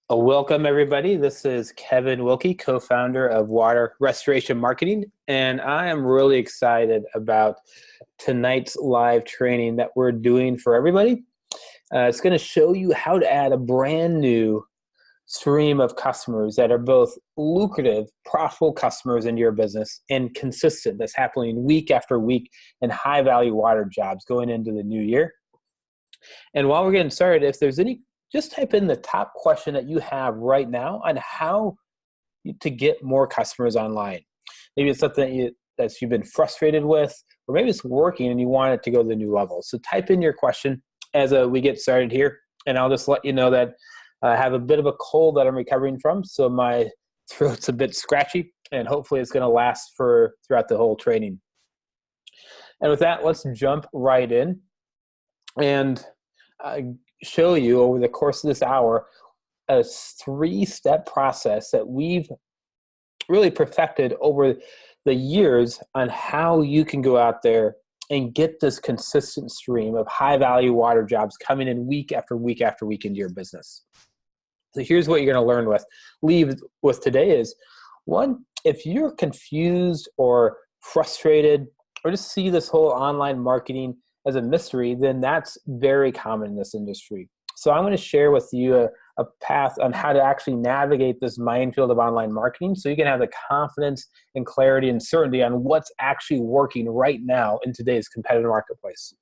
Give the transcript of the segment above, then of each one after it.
Welcome, everybody. This is Kevin Wilkie, co-founder of Water Restoration Marketing, and I am really excited about tonight's live training that we're doing for everybody. It's going to show you how to add a brand new stream of customers that are both lucrative, profitable customers into your business and consistent. That's happening week after week in high-value water jobs going into the new year. And while we're getting started, if there's any, just type in the top question that you have right now on how to get more customers online. Maybe it's something that you've been frustrated with, or maybe it's working and you want it to go to the new level. So type in your question as we get started here, and I'll just let you know that I have a bit of a cold that I'm recovering from, so my throat's a bit scratchy, and hopefully it's going to last throughout the whole training. And with that, let's jump right in and show you over the course of this hour a three-step process that we've really perfected over the years on how you can go out there and get this consistent stream of high-value water jobs coming in week after week after week into your business. So here's what you're going to leave with today is, one, if you're confused or frustrated or just see this whole online marketing as a mystery, then that's very common in this industry. So I'm going to share with you a path on how to actually navigate this minefield of online marketing so you can have the confidence and clarity and certainty on what's actually working right now in today's competitive marketplace.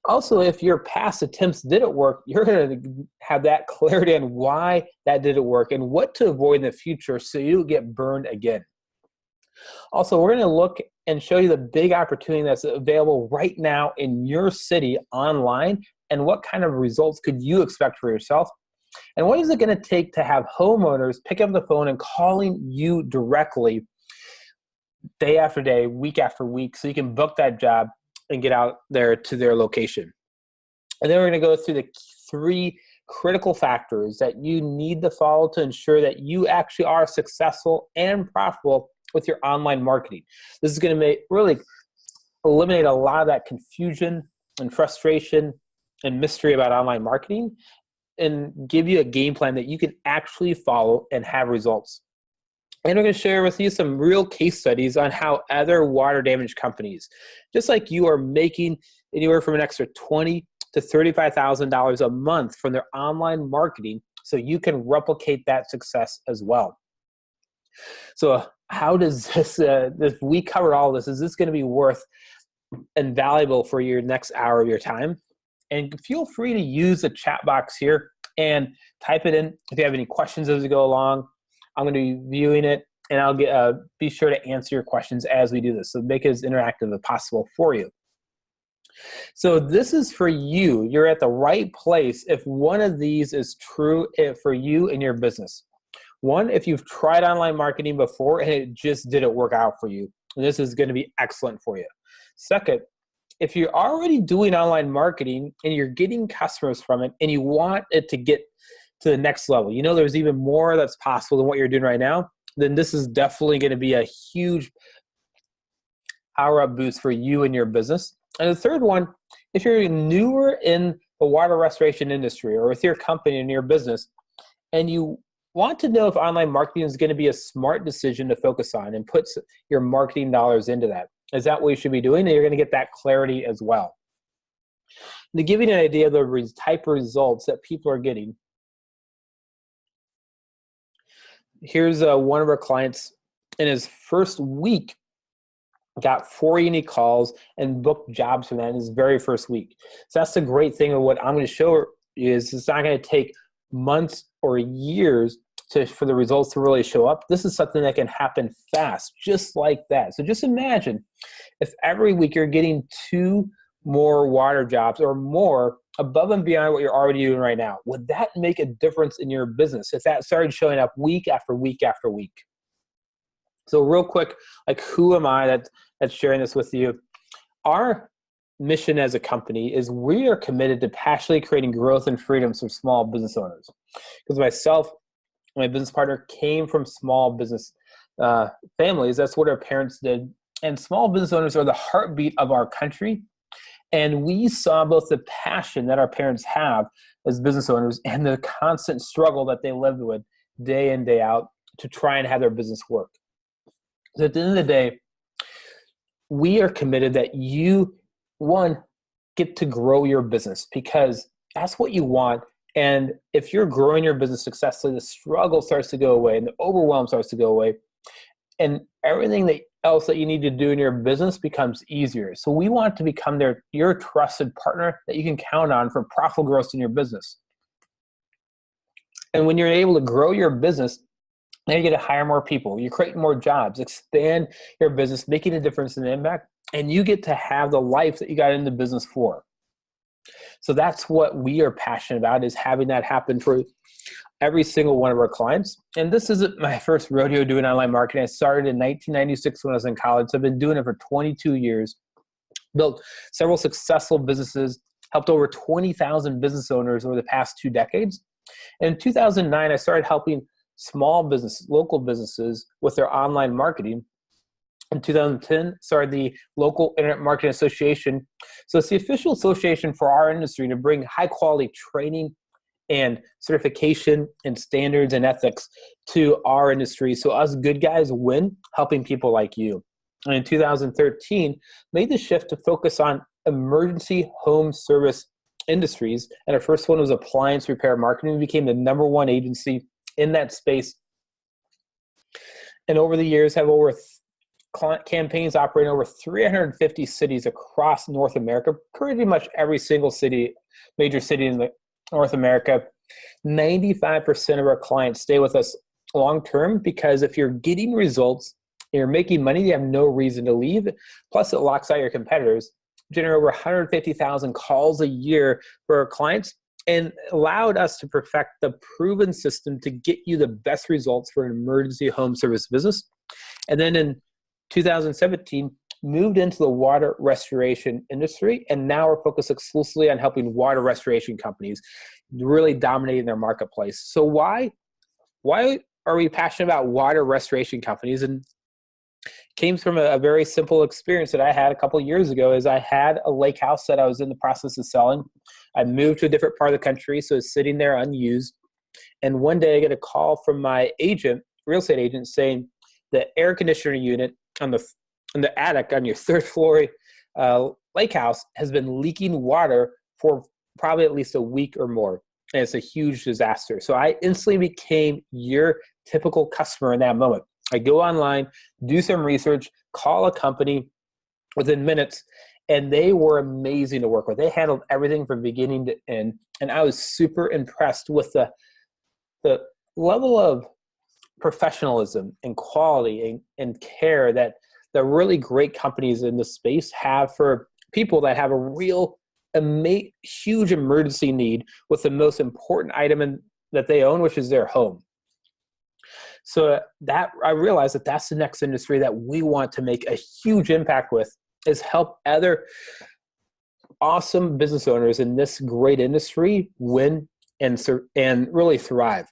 Also, if your past attempts didn't work, you're going to have that clarity on why that didn't work and what to avoid in the future so you don't get burned again. Also, we're going to look and show you the big opportunity that's available right now in your city online, and what kind of results could you expect for yourself, and what is it going to take to have homeowners pick up the phone and calling you directly day after day, week after week, so you can book that job and get out there to their location. And then we're going to go through the three critical factors that you need to follow to ensure that you actually are successful and profitable with your online marketing. This is going to really eliminate a lot of that confusion and frustration and mystery about online marketing and give you a game plan that you can actually follow and have results. And we're going to share with you some real case studies on how other water damage companies, just like you, are making anywhere from an extra $20,000 to $35,000 a month from their online marketing, so you can replicate that success as well. So how does this, if we covered all this, is this going to be worth and valuable for your next hour of your time? And feel free to use the chat box here and type it in if you have any questions as we go along. I'm going to be viewing it, and I'll be sure to answer your questions as we do this, so make it as interactive as possible for you. So this is for you. You're at the right place if one of these is true for you in your business. One, if you've tried online marketing before and it just didn't work out for you, this is going to be excellent for you. Second, if you're already doing online marketing and you're getting customers from it and you want it to get to the next level, you know there's even more that's possible than what you're doing right now, then this is definitely going to be a huge power-up boost for you and your business. And the third one, if you're newer in the water restoration industry or with your company and your business, and you want to know if online marketing is going to be a smart decision to focus on and put your marketing dollars into that, is that what you should be doing? And you're going to get that clarity as well. To give you an idea of the type of results that people are getting, here's one of our clients in his first week got 4 unique calls and booked jobs from that in his very first week. So that's the great thing of what I'm going to show you is it's not going to take months or years for the results to really show up. This is something that can happen fast, just like that. So just imagine if every week you're getting 2 more water jobs or more above and beyond what you're already doing right now. Would that make a difference in your business if that started showing up week after week after week? So real quick, like, who am I that's sharing this with you? Our mission as a company is we are committed to passionately creating growth and freedoms for small business owners. Because myself, my business partner came from small business families. That's what our parents did. And small business owners are the heartbeat of our country. And we saw both the passion that our parents have as business owners and the constant struggle that they live with day in, day out to try and have their business work. So at the end of the day, we are committed that you, one, get to grow your business because that's what you want. And if you're growing your business successfully, the struggle starts to go away and the overwhelm starts to go away. And everything else that you need to do in your business becomes easier. So we want to become your trusted partner that you can count on for profitable growth in your business. And when you're able to grow your business, now you get to hire more people. You're creating more jobs, expand your business, making a difference in the impact, and you get to have the life that you got into business for. So that's what we are passionate about, is having that happen for every single one of our clients. And this isn't my first rodeo doing online marketing. I started in 1996 when I was in college. So I've been doing it for 22 years, built several successful businesses, helped over 20,000 business owners over the past 2 decades. And in 2009, I started helping small businesses, local businesses with their online marketing. In 2010, started the local Internet Marketing Association. So it's the official association for our industry to bring high quality training and certification and standards and ethics to our industry. So us good guys win helping people like you. And in 2013, made the shift to focus on emergency home service industries. And our first one was appliance repair marketing. We became the #1 agency in that space. And over the years have over campaigns operating over 350 cities across North America, pretty much every single major city in North America. 95% of our clients stay with us long-term because if you're getting results and you're making money, you have no reason to leave. Plus it locks out your competitors. Generate over 150,000 calls a year for our clients and allowed us to perfect the proven system to get you the best results for an emergency home service business. And then in 2017, moved into the water restoration industry, and now we're focused exclusively on helping water restoration companies, really dominating their marketplace. So why are we passionate about water restoration companies? And it came from a very simple experience that I had a couple of years ago. Is I had a lake house that I was in the process of selling. I moved to a different part of the country, so it's sitting there unused. And one day I get a call from my agent, real estate agent, saying the air conditioner unit on the attic on your 3rd floor lake house has been leaking water for probably at least a week or more. And it's a huge disaster. So I instantly became your typical customer in that moment. I go online, do some research, call a company within minutes, and they were amazing to work with. They handled everything from beginning to end. And I was super impressed with the level of professionalism and quality and care that the really great companies in this space have for people that have a real huge emergency need with the most important item that they own, which is their home. So that I realized that that's the next industry that we want to make a huge impact with, is help other awesome business owners in this great industry win and really thrive.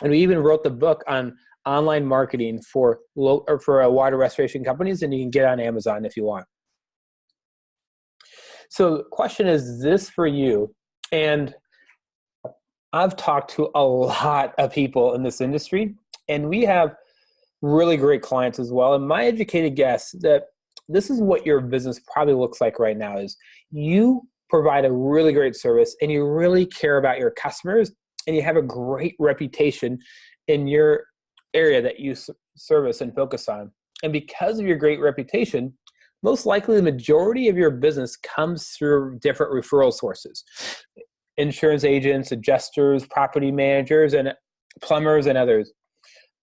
And we even wrote the book on online marketing for water restoration companies, and you can get on Amazon if you want. So the question is this for you, and I've talked to a lot of people in this industry, and we have really great clients as well. And my educated guess that this is what your business probably looks like right now is you provide a really great service and you really care about your customers and you have a great reputation in your area that you service and focus on. And because of your great reputation, most likely the majority of your business comes through different referral sources. Insurance agents, adjusters, property managers, and plumbers and others.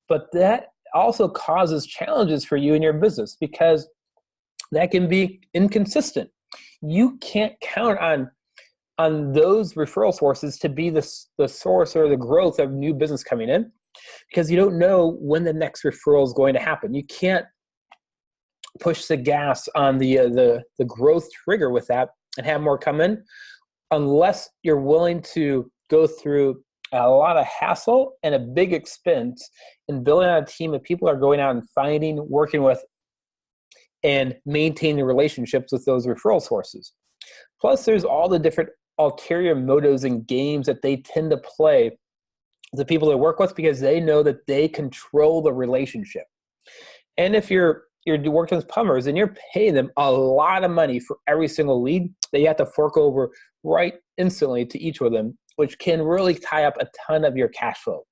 But that also causes challenges for you in your business because that can be inconsistent. You can't count on those referral sources to be the source or the growth of new business coming in because you don't know when the next referral is going to happen. You can't push the gas on the growth trigger with that and have more come in unless you're willing to go through a lot of hassle and a big expense in building out a team of people that are going out and finding, working with, and maintaining relationships with those referral sources. Plus, there's all the different ulterior motives and games that they tend to play the people they work with, because they know that they control the relationship. And if you're working with plumbers and you're paying them a lot of money for every single lead that you have to fork over right instantly to each of them, which can really tie up a ton of your cash flow.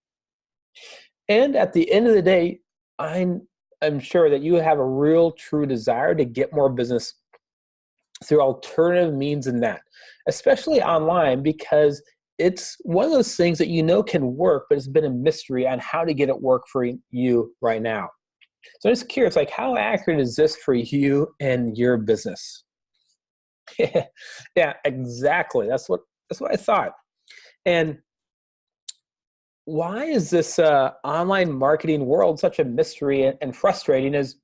And at the end of the day, I'm sure that you have a real true desire to get more business through alternative means than that, especially online, because it's one of those things that you know can work, but it's been a mystery on how to get it work for you right now. So I'm just curious, like, how accurate is this for you and your business? Yeah, exactly. That's what I thought. And why is this online marketing world such a mystery and frustrating? Is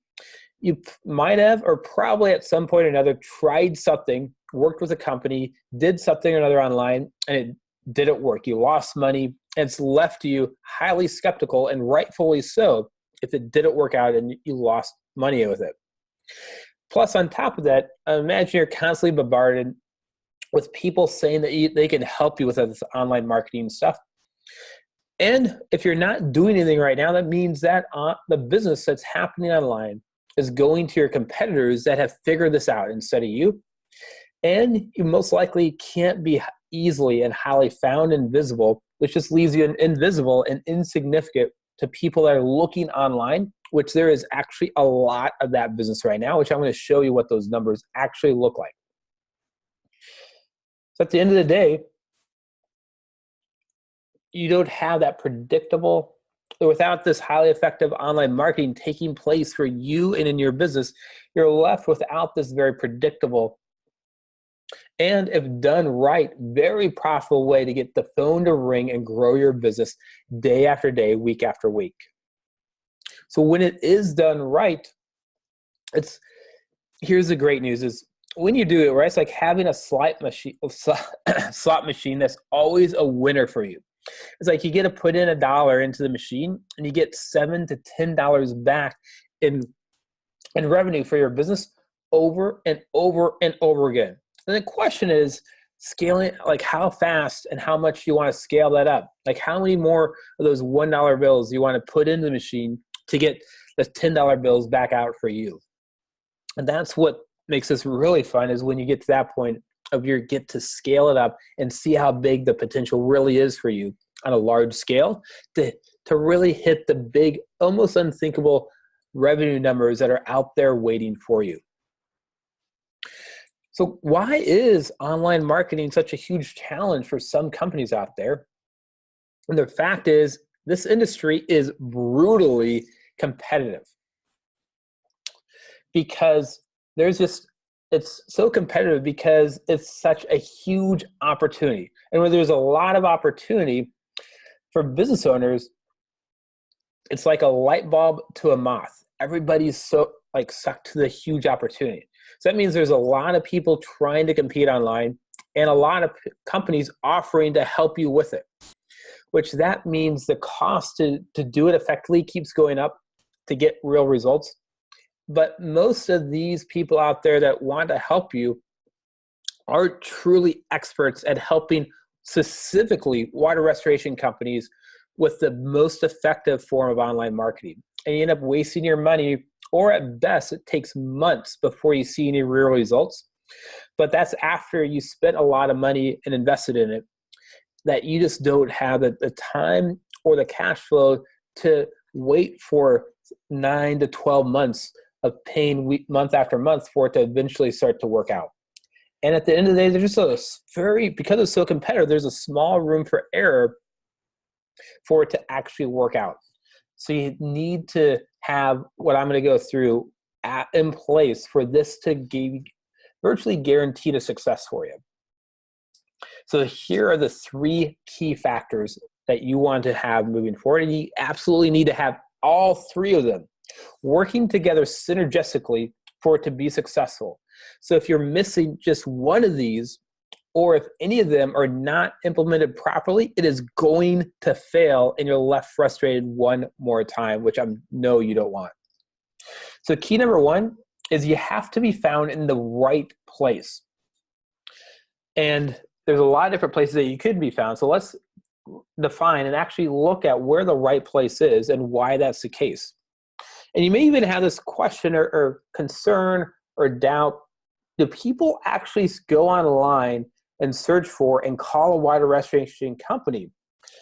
you might have, or probably at some point or another, tried something, worked with a company, did something or another online, and it didn't work. You lost money, and it's left you highly skeptical, and rightfully so, if it didn't work out and you lost money with it. Plus, on top of that, imagine you're constantly bombarded with people saying that they can help you with this online marketing stuff. And if you're not doing anything right now, that means that the business that's happening online is going to your competitors that have figured this out instead of you. And you most likely can't be easily and highly found and visible, which just leaves you invisible and insignificant to people that are looking online, which there is actually a lot of that business right now, which I'm going to show you what those numbers actually look like. So at the end of the day, you don't have that predictable, without this highly effective online marketing taking place for you and in your business, you're left without this very predictable and, if done right, very profitable way to get the phone to ring and grow your business day after day, week after week. So when it is done right, here's the great news is when you do it right, it's like having a slot machine that's always a winner for you. It's like you get to put in $1 into the machine and you get $7 to $10 back in revenue for your business over and over and over again. And the question is scaling, like how fast and how much you want to scale that up. Like how many more of those $1 bills you want to put into the machine to get the $10 bills back out for you. And that's what makes this really fun, is when you get to that point of you get to scale it up and see how big the potential really is for you on a large scale to really hit the big, almost unthinkable revenue numbers that are out there waiting for you. So why is online marketing such a huge challenge for some companies out there? And the fact is, this industry is brutally competitive because it's so competitive because it's such a huge opportunity. And when there's a lot of opportunity for business owners, it's like a light bulb to a moth. Everybody's so sucked to the huge opportunity. So that means there's a lot of people trying to compete online and a lot of companies offering to help you with it, which that means the cost to do it effectively keeps going up to get real results. But most of these people out there that want to help you are truly experts at helping specifically water restoration companies with the most effective form of online marketing. And you end up wasting your money, or at best, it takes months before you see any real results. But that's after you spent a lot of money and invested in it, that you just don't have the time or the cash flow to wait for 9 to 12 months of paying month after month for it to eventually start to work out. And at the end of the day, there's just because it's so competitive, there's a small room for error for it to actually work out. So you need to have what I'm going to go through in place for this to virtually guaranteed a success for you. So here are the 3 key factors that you want to have moving forward. And you absolutely need to have all 3 of them working together synergistically for it to be successful. So if you're missing just one of these, or if any of them are not implemented properly, it is going to fail and you're left frustrated one more time, which I know you don't want. So key number 1 is you have to be found in the right place. And there's a lot of different places that you could be found. So let's define and actually look at where the right place is and why that's the case. And you may even have this question or concern or doubt. Do people actually go online and search for and call a water restoration company?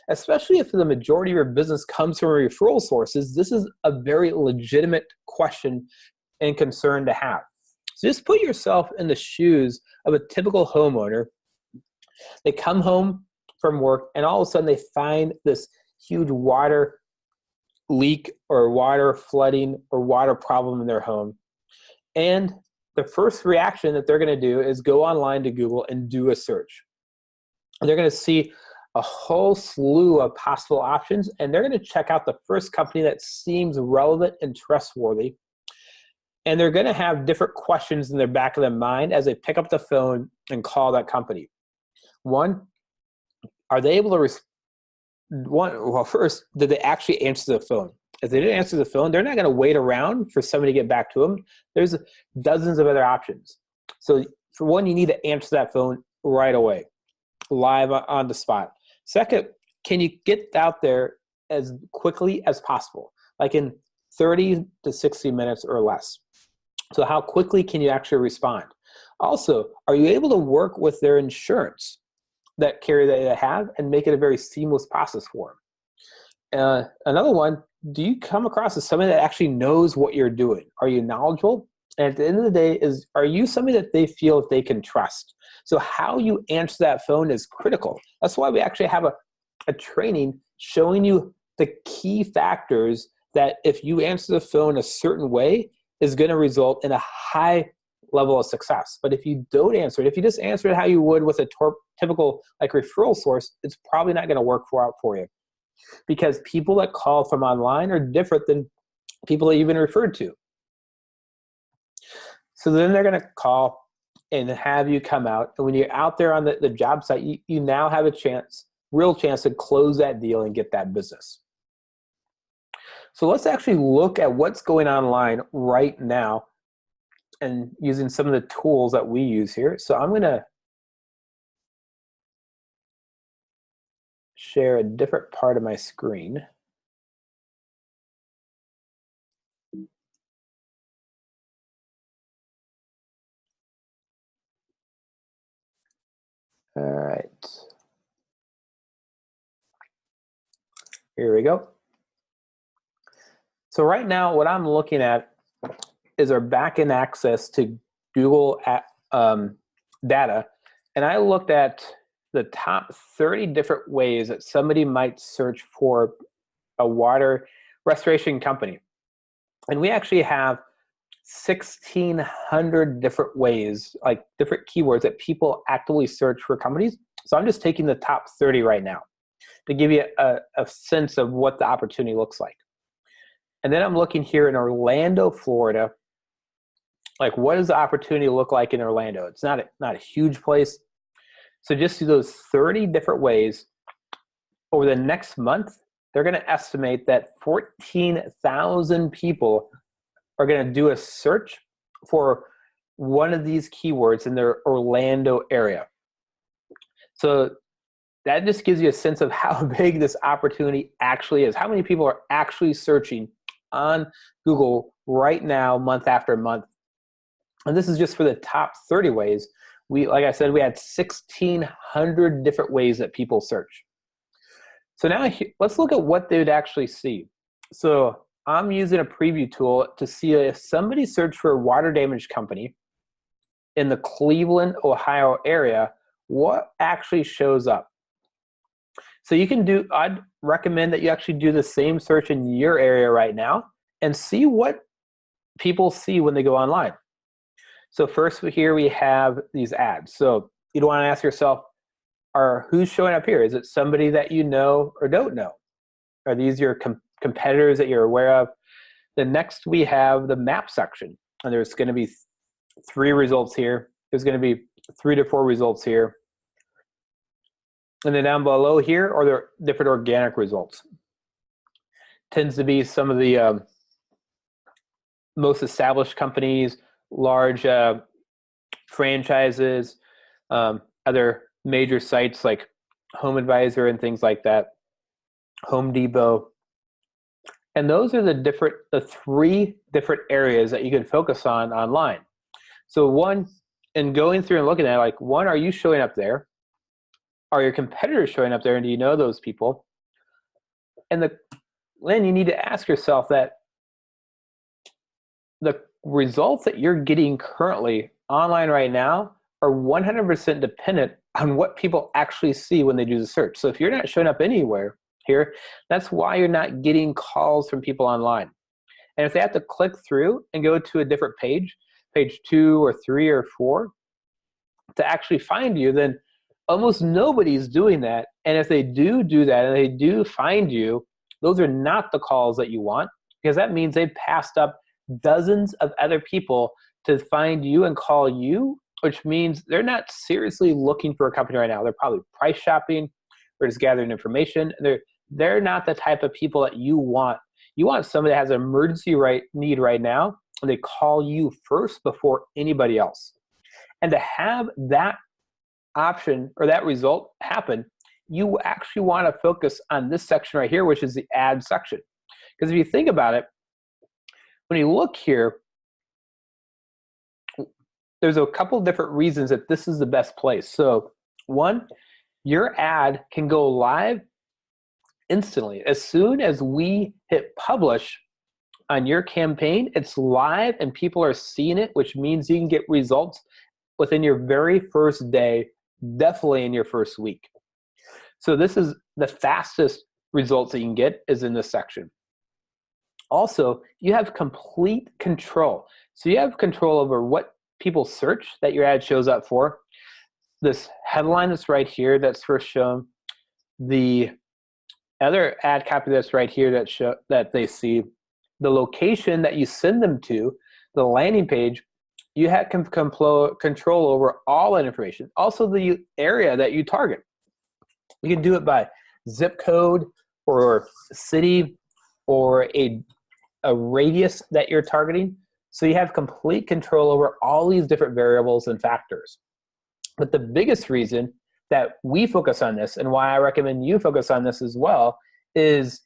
Especially if the majority of your business comes from referral sources, this is a very legitimate question and concern to have. So just put yourself in the shoes of a typical homeowner. They come home from work and all of a sudden they find this huge water leak or water flooding or water problem in their home. And the first reaction that they're going to do is go online to Google and do a search. And they're going to see a whole slew of possible options, and they're going to check out the first company that seems relevant and trustworthy. And they're going to have different questions in their back of their mind as they pick up the phone and call that company. One, are they able to well, first, did they actually answer the phone? If they didn't answer the phone, they're not going to wait around for somebody to get back to them. There's dozens of other options. So for one, you need to answer that phone right away, live on the spot. Second, can you get out there as quickly as possible, like in 30 to 60 minutes or less? So how quickly can you actually respond? Also, are you able to work with their insurance, that carrier that they have, and make it a very seamless process for them? Another one, do you come across as somebody that actually knows what you're doing? Are you knowledgeable? And at the end of the day, are you somebody that they feel that they can trust? So how you answer that phone is critical. That's why we actually have a training showing you the key factors that if you answer the phone a certain way is going to result in a high level of success. But if you don't answer it, if you just answer it how you would with a typical like referral source, it's probably not going to work out for you, because people that call from online are different than people that you've been referred to. So then they're going to call and have you come out. And when you're out there on the job site, you now have a real chance to close that deal and get that business. So let's actually look at what's going on online right now and using some of the tools that we use here. So I'm going to share a different part of my screen. All right. Here we go. So right now, what I'm looking at is our back-end access to Google data. And I looked at the top 30 different ways that somebody might search for a water restoration company. And we actually have 1,600 different ways, like different keywords that people actively search for companies. So I'm just taking the top 30 right now to give you a sense of what the opportunity looks like. And then I'm looking here in Orlando, Florida. Like, what does the opportunity look like in Orlando? It's not a huge place. So just do those 30 different ways. Over the next month, they're going to estimate that 14,000 people are going to do a search for one of these keywords in their Orlando area. So that just gives you a sense of how big this opportunity actually is. How many people are actually searching on Google right now, month after month? And this is just for the top 30 ways. Like I said, we had 1,600 different ways that people search. So now let's look at what they would actually see. So I'm using a preview tool to see if somebody searched for a water damage company in the Cleveland, Ohio area, what actually shows up. So I'd recommend that you actually do the same search in your area right now and see what people see when they go online. So first here we have these ads. So you'd want to ask yourself, who's showing up here? Is it somebody that you know or don't know? Are these your competitors that you're aware of? Then next we have the map section. And there's going to be 3 results here. There's going to be 3 to 4 results here. And then down below here are there different organic results. Tends to be some of the most established companies, large franchises, other major sites like Home Advisor and things like that, Home Depot. And those are the three different areas that you can focus on online. So one, and going through and looking at it, like one, are you showing up there? Are your competitors showing up there, and do you know those people? And then you need to ask yourself that the results that you're getting currently online right now are 100% dependent on what people actually see when they do the search. So if you're not showing up anywhere here, that's why you're not getting calls from people online. And if they have to click through and go to a different page 2 or 3 or 4, to actually find you, then almost nobody's doing that. And if they do that and they do find you, those are not the calls that you want, because that means they've passed up dozens of other people to find you and call you, which means they're not seriously looking for a company right now. They're probably price shopping or just gathering information. They're not the type of people that you want. You want somebody that has an emergency need right now, and they call you first before anybody else. And to have that option or that result happen, you actually want to focus on this section right here, which is the ad section. Because if you think about it, when you look here, there's a couple different reasons that this is the best place. So one, your ad can go live instantly. As soon as we hit publish on your campaign, it's live and people are seeing it, which means you can get results within your very first day, definitely in your first week. So this is the fastest results that you can get is in this section. Also, you have complete control. So you have control over what people search that your ad shows up for. This headline that's right here that's first shown, the other ad copy that's right here that they see, the location that you send them to, the landing page, you have control over all that information. Also the area that you target. You can do it by zip code or city or a radius that you're targeting. So you have complete control over all these different variables and factors. But the biggest reason that we focus on this, and why I recommend you focus on this as well, is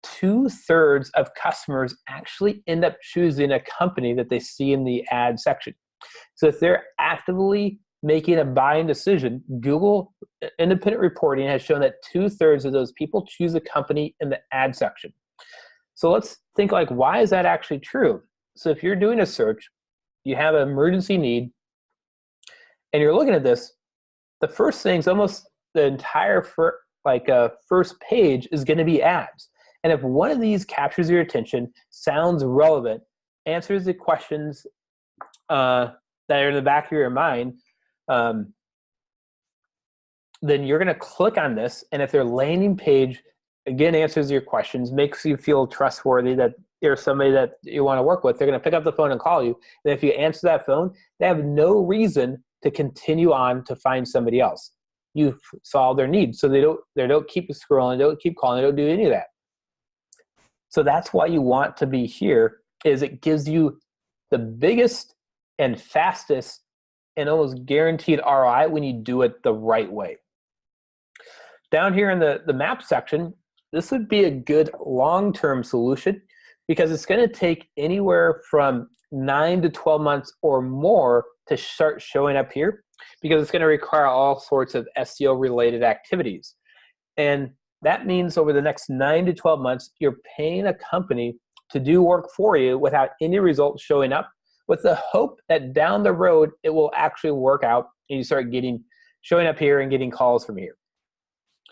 2/3 of customers actually end up choosing a company that they see in the ad section. So if they're actively making a buying decision, Google independent reporting has shown that 2/3 of those people choose a company in the ad section. So let's think, like, why is that actually true? So if you're doing a search, you have an emergency need, and you're looking at this, the first thing is almost the entire first page is going to be ads. And if one of these captures your attention, sounds relevant, answers the questions that are in the back of your mind, then you're going to click on this. And if their landing page, again, answers your questions, makes you feel trustworthy that you're somebody that you want to work with, they're going to pick up the phone and call you. And if you answer that phone, they have no reason to continue on to find somebody else. You've solved their needs. So they don't keep scrolling, they don't keep calling, they don't do any of that. So that's why you want to be here, is it gives you the biggest and fastest and almost guaranteed ROI when you do it the right way. Down here in the map section, this would be a good long-term solution, because it's going to take anywhere from 9 to 12 months or more to start showing up here, because it's going to require all sorts of SEO related activities. And that means over the next 9 to 12 months, you're paying a company to do work for you without any results showing up, with the hope that down the road it will actually work out and you start showing up here and getting calls from here.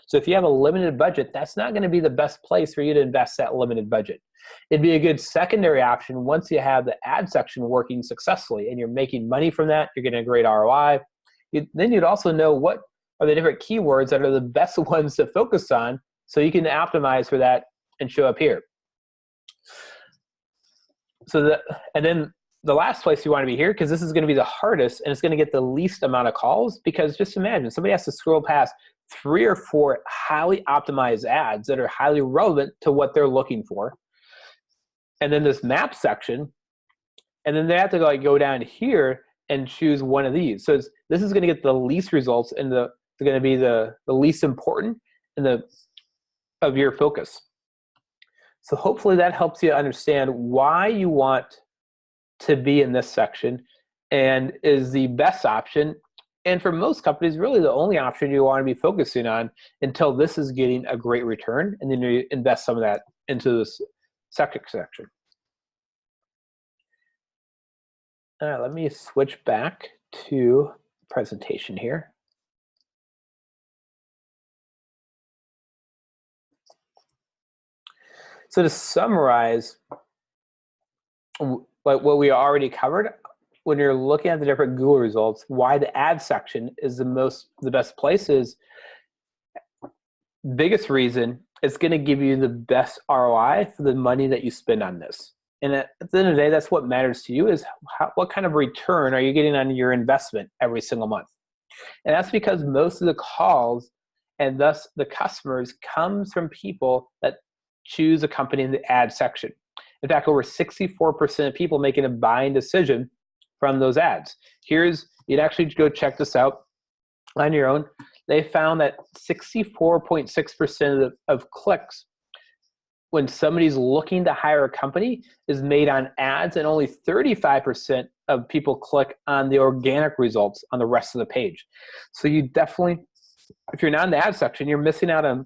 So if you have a limited budget, that's not going to be the best place for you to invest that limited budget. It'd be a good secondary option once you have the ad section working successfully and you're making money from that, you're getting a great ROI. Then you'd also know what are the different keywords that are the best ones to focus on, so you can optimize for that and show up here. And then the last place you want to be here, because this is going to be the hardest and it's going to get the least amount of calls, because just imagine somebody has to scroll past 3 or 4 highly optimized ads that are highly relevant to what they're looking for. And then this map section, and then they have to go down here and choose one of these. So this is going to get the least results and the going to be the least important and of your focus. So hopefully that helps you understand why you want to be in this section and is the best option. And for most companies, really the only option you want to be focusing on until this is getting a great return, and then you invest some of that into this second section. All right, let me switch back to presentation here. So to summarize what we already covered, when you're looking at the different Google results, why the ad section is the best place is biggest reason it's going to give you the best ROI for the money that you spend on this. And at the end of the day, that's what matters to you, is what kind of return are you getting on your investment every single month. And that's because most of the calls and thus the customers comes from people that choose a company in the ad section. In fact, over 64% of people making a buying decision from those ads. You'd actually go check this out on your own. They found that 64.6% of clicks when somebody's looking to hire a company is made on ads, and only 35% of people click on the organic results on the rest of the page. So you definitely, if you're not in the ad section, you're missing out on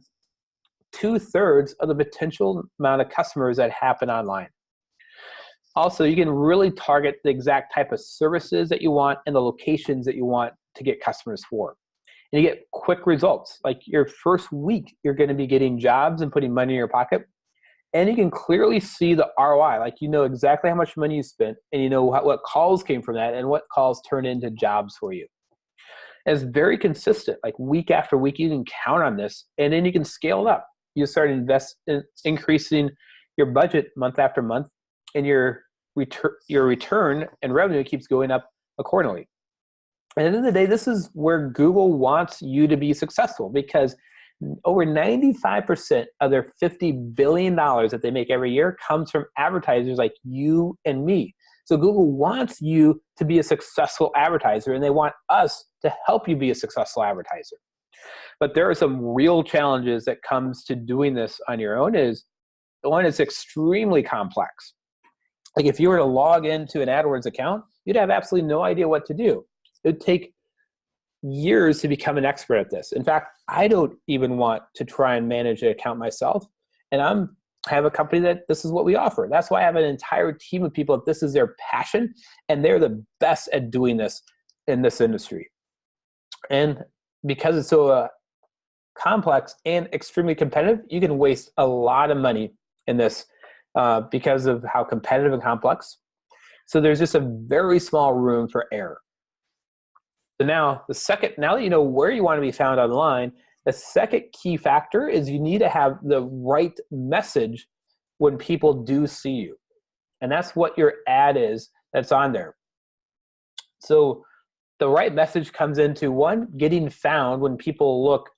2/3 of the potential amount of customers that happen online. Also, you can really target the exact type of services that you want and the locations that you want to get customers for. And you get quick results. Like your first week, you're going to be getting jobs and putting money in your pocket. And you can clearly see the ROI. Like, you know exactly how much money you spent, and you know what calls came from that and what calls turn into jobs for you. And it's very consistent. Like week after week, you can count on this, and then you can scale it up. You start increasing your budget month after month, and your return and revenue keeps going up accordingly. And at the end of the day, this is where Google wants you to be successful, because over 95% of their $50 billion that they make every year comes from advertisers like you and me. So Google wants you to be a successful advertiser, and they want us to help you be a successful advertiser. But there are some real challenges that comes to doing this on your own. One is extremely complex. Like if you were to log into an AdWords account, you'd have absolutely no idea what to do. It would take years to become an expert at this. In fact, I don't even want to try and manage an account myself. And I have a company that this is what we offer. That's why I have an entire team of people that this is their passion, and they're the best at doing this in this industry. And because it's so complex and extremely competitive, you can waste a lot of money in this because of how competitive and complex. So there's just a very small room for error. So now that you know where you want to be found online, the second key factor is you need to have the right message when people do see you. And that's what your ad is that's on there. So the right message comes into, one, getting found when people look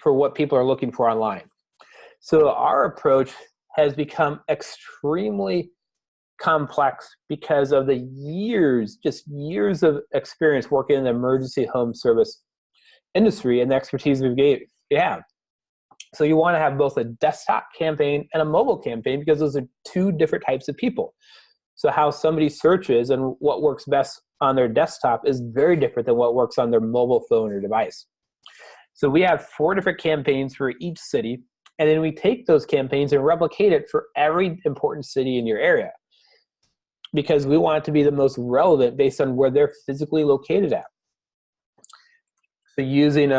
for what people are looking for online. So our approach has become extremely complex because of the years of experience working in the emergency home service industry and the expertise we have. So you want to have both a desktop campaign and a mobile campaign, because those are two different types of people. So how somebody searches and what works best on their desktop is very different than what works on their mobile phone or device. So we have 4 different campaigns for each city, and then we take those campaigns and replicate it for every important city in your area, because we want it to be the most relevant based on where they're physically located at. So using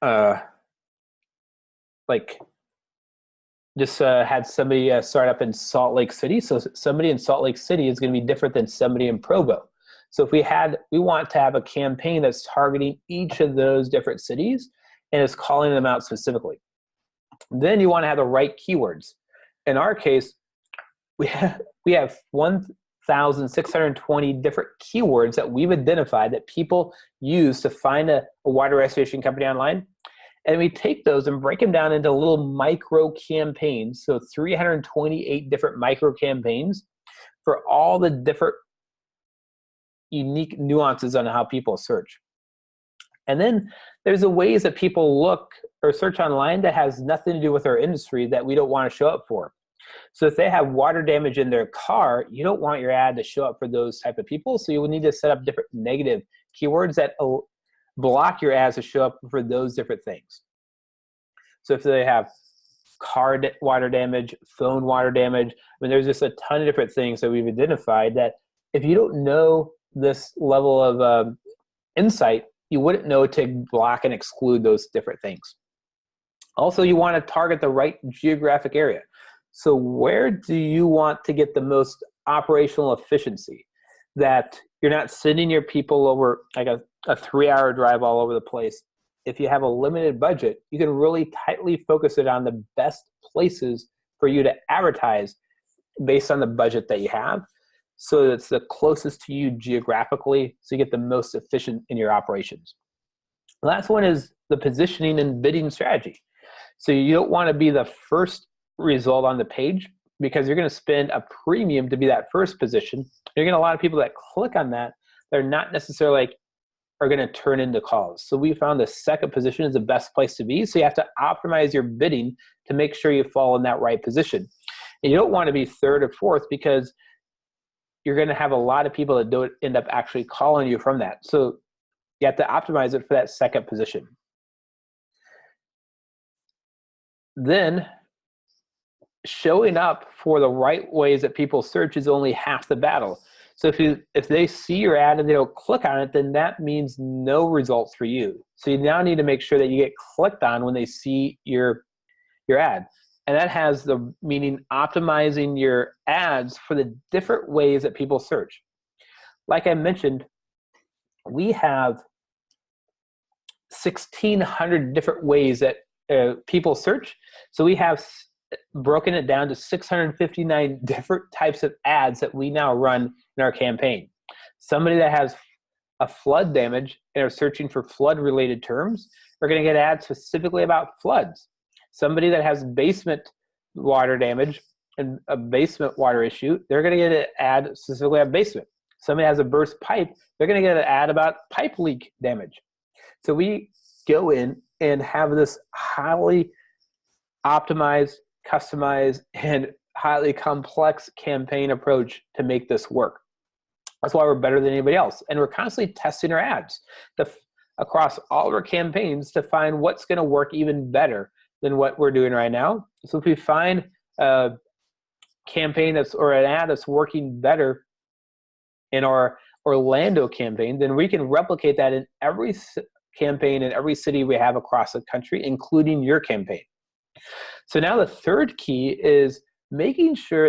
had somebody start up in Salt Lake City. So somebody in Salt Lake City is going to be different than somebody in Provo. So if we want to have a campaign that's targeting each of those different cities and is calling them out specifically. Then you want to have the right keywords. In our case, we have 1,620 different keywords that we've identified that people use to find a water restoration company online. And we take those and break them down into little micro campaigns. So 328 different micro campaigns for all the different unique nuances on how people search. And then there's the ways that people look or search online that has nothing to do with our industry that we don't want to show up for. So if they have water damage in their car, you don't want your ad to show up for those type of people. So you will need to set up different negative keywords that block your ads to show up for those different things. So if they have car water damage, phone water damage, I mean, there's just a ton of different things that we've identified that if you don't know this level of insight, you wouldn't know to block and exclude those different things. Also, you want to target the right geographic area. So where do you want to get the most operational efficiency? That you're not sending your people over like a 3-hour drive all over the place. If you have a limited budget, you can really tightly focus it on the best places for you to advertise based on the budget that you have. So it's the closest to you geographically, so you get the most efficient in your operations. The last one is the positioning and bidding strategy. So you don't want to be the first result on the page because you're going to spend a premium to be that first position. You're going to get a lot of people that click on that. They're not necessarily are going to turn into calls. So we found the second position is the best place to be. So you have to optimize your bidding to make sure you fall in that right position. And you don't want to be third or fourth because you're going to have a lot of people that don't end up actually calling you from that. So you have to optimize it for that second position. Then showing up for the right ways that people search is only half the battle. So if they see your ad and they don't click on it, then that means no results for you. So you now need to make sure that you get clicked on when they see your ad. And that has the meaning optimizing your ads for the different ways that people search. Like I mentioned, we have 1,600 different ways that people search. So we have broken it down to 659 different types of ads that we now run in our campaign. Somebody that has a flood damage and are searching for flood related terms are going to get ads specifically about floods. Somebody that has basement water damage and a basement water issue, they're going to get an ad specifically about basement. Somebody has a burst pipe, they're going to get an ad about pipe leak damage. So we go in and have this highly optimized, customized, and highly complex campaign approach to make this work. That's why we're better than anybody else. And we're constantly testing our ads across all of our campaigns to find what's going to work even better than what we're doing right now. So if we find a campaign or an ad that's working better in our Orlando campaign, then we can replicate that in every campaign in every city we have across the country, including your campaign. So now the third key is making sure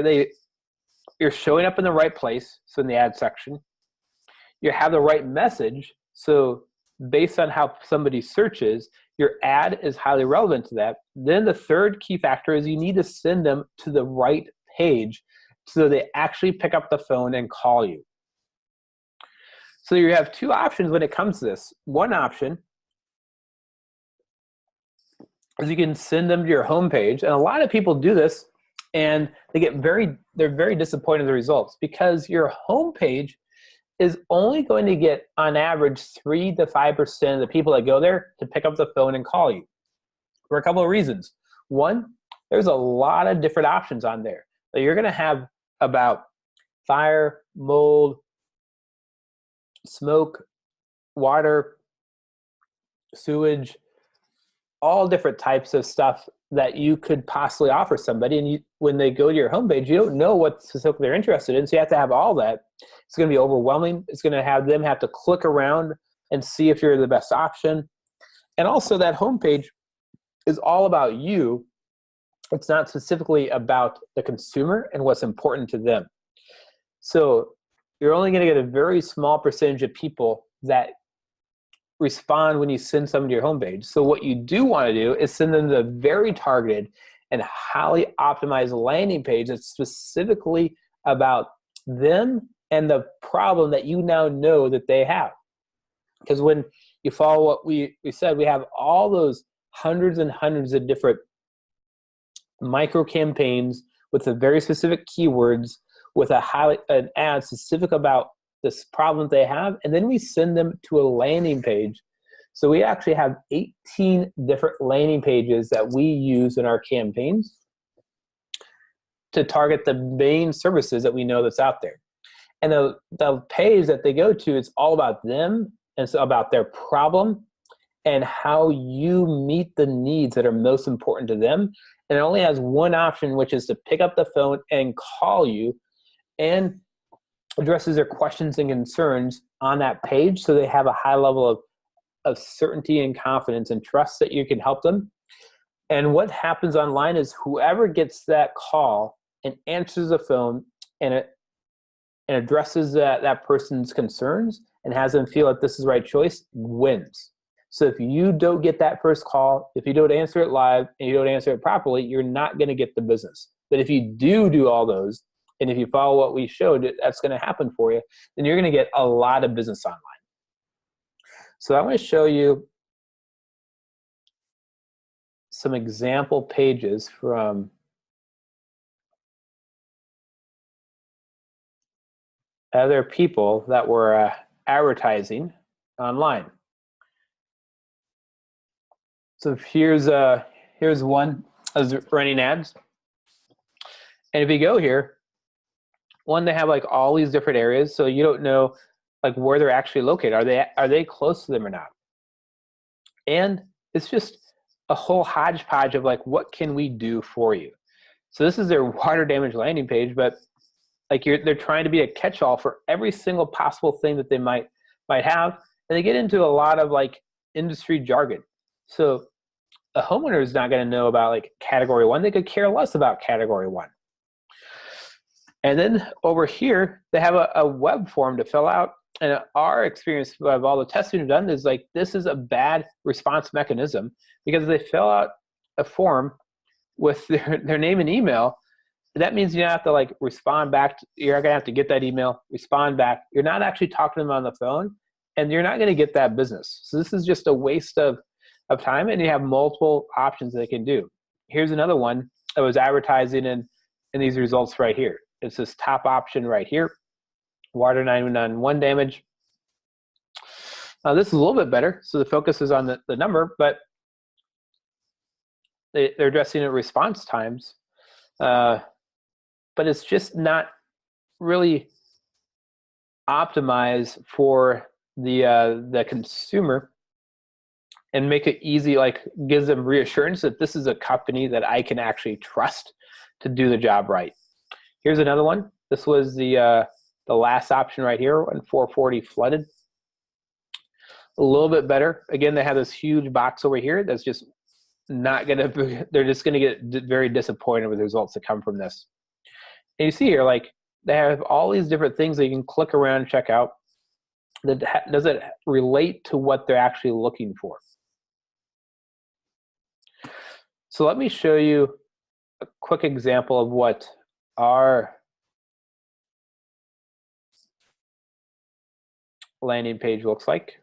you're showing up in the right place, so in the ad section. You have the right message, so based on how somebody searches, your ad is highly relevant to that. Then the third key factor is you need to send them to the right page so they actually pick up the phone and call you. So you have two options when it comes to this. One option is you can send them to your homepage, and a lot of people do this, and they're very disappointed in the results because your homepage is only going to get, on average, 3 to 5% of the people that go there to pick up the phone and call you for a couple of reasons. One, there's a lot of different options on there. So you're going to have about fire, mold, smoke, water, sewage, all different types of stuff that you could possibly offer somebody. And when they go to your homepage, you don't know what specifically they're interested in. So you have to have all that. It's going to be overwhelming. It's going to have them have to click around and see if you're the best option. And also that homepage is all about you. It's not specifically about the consumer and what's important to them. So you're only going to get a very small percentage of people that respond when you send someone to your homepage. So what you do want to do is send them to a very targeted and highly optimized landing page that's specifically about them and the problem that you now know that they have. Because when you follow what we said, we have all those hundreds and hundreds of different micro campaigns with the very specific keywords with an ad specific about this problem they have, and then we send them to a landing page So we actually have 18 different landing pages that we use in our campaigns to target the main services that we know that's out there. And the page that they go to, it's all about them, and it's about their problem and how you meet the needs that are most important to them. And it only has one option, which is to pick up the phone and call you, and addresses their questions and concerns on that page, so they have a high level of certainty and confidence and trust that you can help them. And what happens online is whoever gets that call and answers the phone and addresses that person's concerns and has them feel that this is the right choice wins. So if you don't get that first call, if you don't answer it live and you don't answer it properly, you're not going to get the business. But if you do all those, and if you follow what we showed, that's going to happen for you, then you're going to get a lot of business online. So I'm going to show you some example pages from other people that were advertising online. So here's one as running ads. And if you go here, one, they have like all these different areas, so you don't know like where they're actually located. Are they close to them or not? And it's just a whole hodgepodge of like, what can we do for you? So this is their water damage landing page, but like they're trying to be a catch-all for every single possible thing that they might have, and they get into a lot of like industry jargon. So a homeowner is not going to know about like category 1. They could care less about category 1. And then over here, they have a web form to fill out. And our experience of all the testing we've done is like, this is a bad response mechanism, because they fill out a form with their name and email. That means you have to like respond back. You're going to have to get that email, respond back. You're not actually talking to them on the phone, and you're not going to get that business. So this is just a waste of time, and you have multiple options they can do. Here's another one that was advertising in these results right here. It's this top option right here, water 911 damage. This is a little bit better, so the focus is on the number, but they're addressing it response times. But it's just not really optimized for the consumer, and make it easy, like gives them reassurance that this is a company that I can actually trust to do the job right. Here's another one. This was the last option right here, on 440 flooded. A little bit better. Again, they have this huge box over here that's just not gonna, they're just gonna get very disappointed with the results that come from this. And you see here, like they have all these different things that you can click around and check out that does it relate to what they're actually looking for. So let me show you a quick example of what our landing page looks like.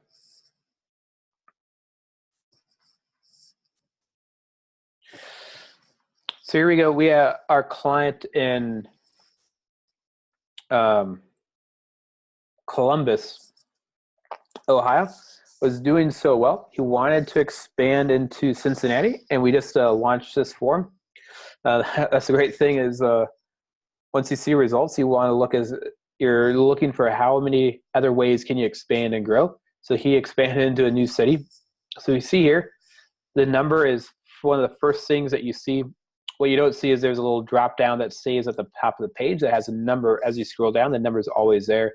So here we go. We have our client in Columbus, Ohio, was doing so well. He wanted to expand into Cincinnati, and we just launched this for him. That's the great thing is once you see results, you want to look as you're looking for how many other ways can you expand and grow. So he expanded into a new city. So you see here, the number is one of the first things that you see. What you don't see is there's a little drop down that saves at the top of the page that has a number. As you scroll down, the number is always there.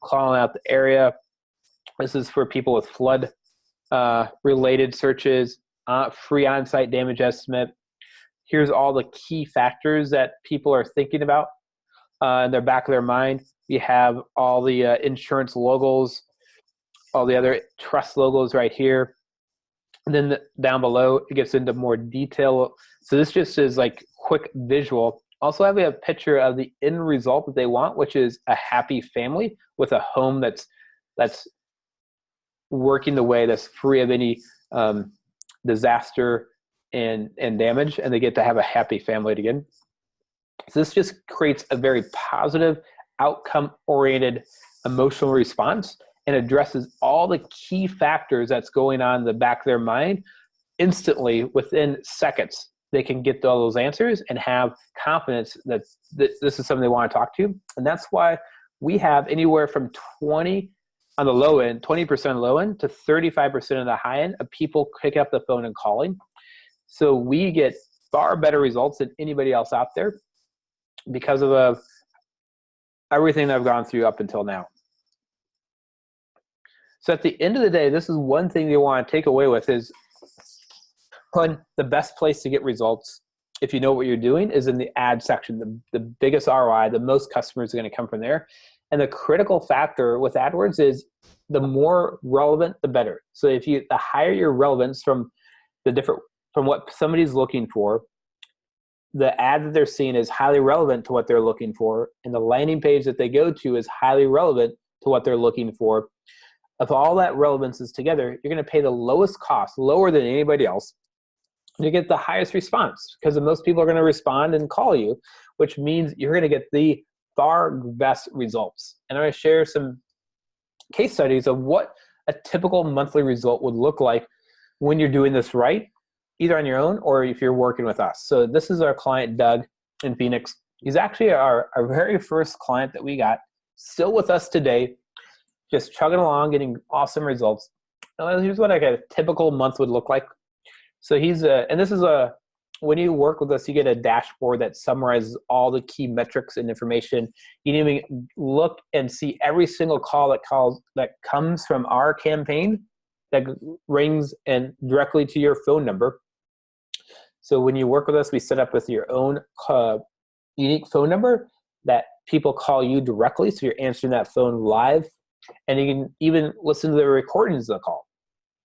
Calling out the area. This is for people with flood related searches, free on-site damage estimate. Here's all the key factors that people are thinking about in their back of their mind. You have all the insurance logos, all the other trust logos right here. And then down below, it gets into more detail. So this just is like quick visual. Also, we have a picture of the end result that they want, which is a happy family with a home that's working the way, that's free of any disaster and damage, and they get to have a happy family again. So this just creates a very positive, outcome-oriented emotional response, and addresses all the key factors that's going on in the back of their mind instantly. Within seconds, they can get all those answers and have confidence that this is something they want to talk to. And that's why we have anywhere from 20 on the low end, 20% low end, to 35% on the high end of people picking up the phone and calling. So we get far better results than anybody else out there because of everything that I've gone through up until now. So at the end of the day, this is one thing you want to take away with is, one, the best place to get results, if you know what you're doing, is in the ad section. The biggest ROI, the most customers are going to come from there. And the critical factor with AdWords is the more relevant, the better. So the higher your relevance from what somebody's looking for, the ad that they're seeing is highly relevant to what they're looking for, and the landing page that they go to is highly relevant to what they're looking for. If all that relevance is together, you're going to pay the lowest cost, lower than anybody else, and you get the highest response, because most people are going to respond and call you, which means you're going to get the far best results. And I'm going to share some case studies of what a typical monthly result would look like when you're doing this right, either on your own or if you're working with us. So this is our client, Doug, in Phoenix. He's actually our very first client that we got, still with us today, just chugging along, getting awesome results. Now, here's what a typical month would look like. So and this is when you work with us, you get a dashboard that summarizes all the key metrics and information. You can even look and see every single call that comes from our campaign that rings and directly to your phone number. So when you work with us, we set up with your own unique phone number that people call you directly. So you're answering that phone live, and you can even listen to the recordings of the call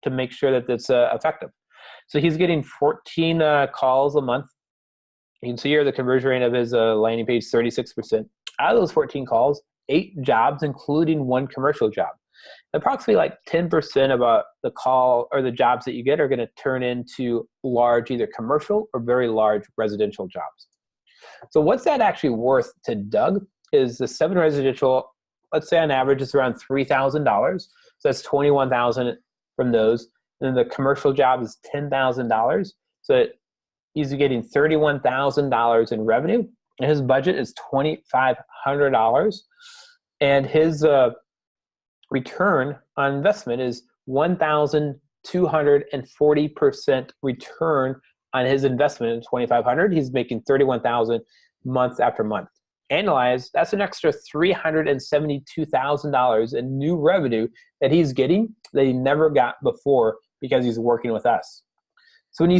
to make sure that it's effective. So he's getting 14 calls a month. You can see here the conversion rate of his landing page, 36%. Out of those 14 calls, 8 jobs, including 1 commercial job. Approximately like 10% of the call or the jobs that you get are going to turn into large, either commercial or very large residential jobs. So what's that actually worth to Doug is the 7 residential, let's say on average, it's around $3,000. So that's $21,000 from those. And then the commercial job is $10,000. So he's getting $31,000 in revenue, and his budget is $2,500. And his return on investment is 1,240% return on his investment in $2,500. He's making $31,000 month after month. Annualized, that's an extra $372,000 in new revenue that he's getting that he never got before because he's working with us. So when you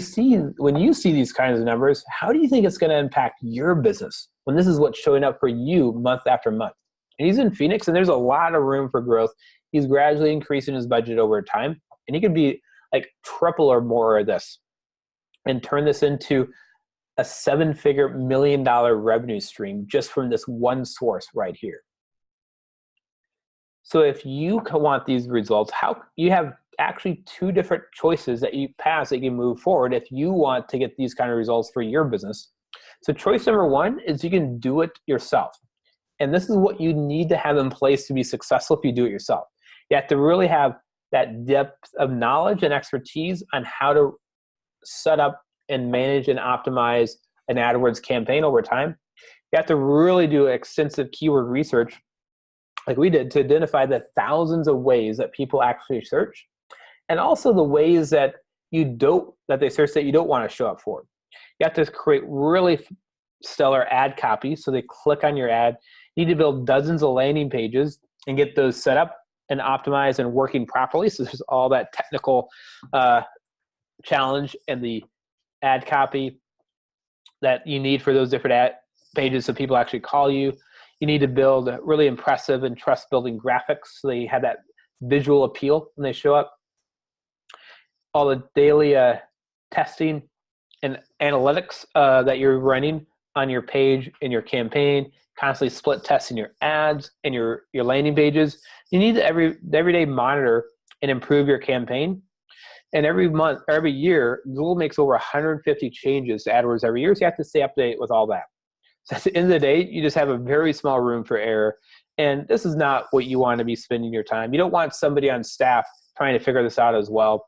see these kinds of numbers, how do you think it's going to impact your business when this is what's showing up for you month after month? And he's in Phoenix, and there's a lot of room for growth. He's gradually increasing his budget over time, and he could be like triple or more of this and turn this into a 7-figure $1 million revenue stream just from this one source right here. So if you want these results, you have actually 2 different choices that you pass that you can move forward if you want to get these kind of results for your business. So choice number 1 is you can do it yourself. And this is what you need to have in place to be successful if you do it yourself. You have to really have that depth of knowledge and expertise on how to set up and manage and optimize an AdWords campaign over time. You have to really do extensive keyword research like we did to identify the thousands of ways that people actually search, and also the ways that they search that you don't want to show up for. You have to create really stellar ad copy so they click on your ad. You need to build dozens of landing pages and get those set up and optimized and working properly. So there's all that technical challenge and the ad copy that you need for those different ad pages so people actually call you. You need to build really impressive and trust-building graphics so they have that visual appeal when they show up. All the daily testing and analytics that you're running on your page in your campaign, constantly split testing your ads and your landing pages. You need to every day monitor and improve your campaign. And every month, every year, Google makes over 150 changes to AdWords every year, so you have to stay up to date with all that. So at the end of the day, you just have a very small room for error, And this is not what you want to be spending your time. You don't want somebody on staff trying to figure this out as well,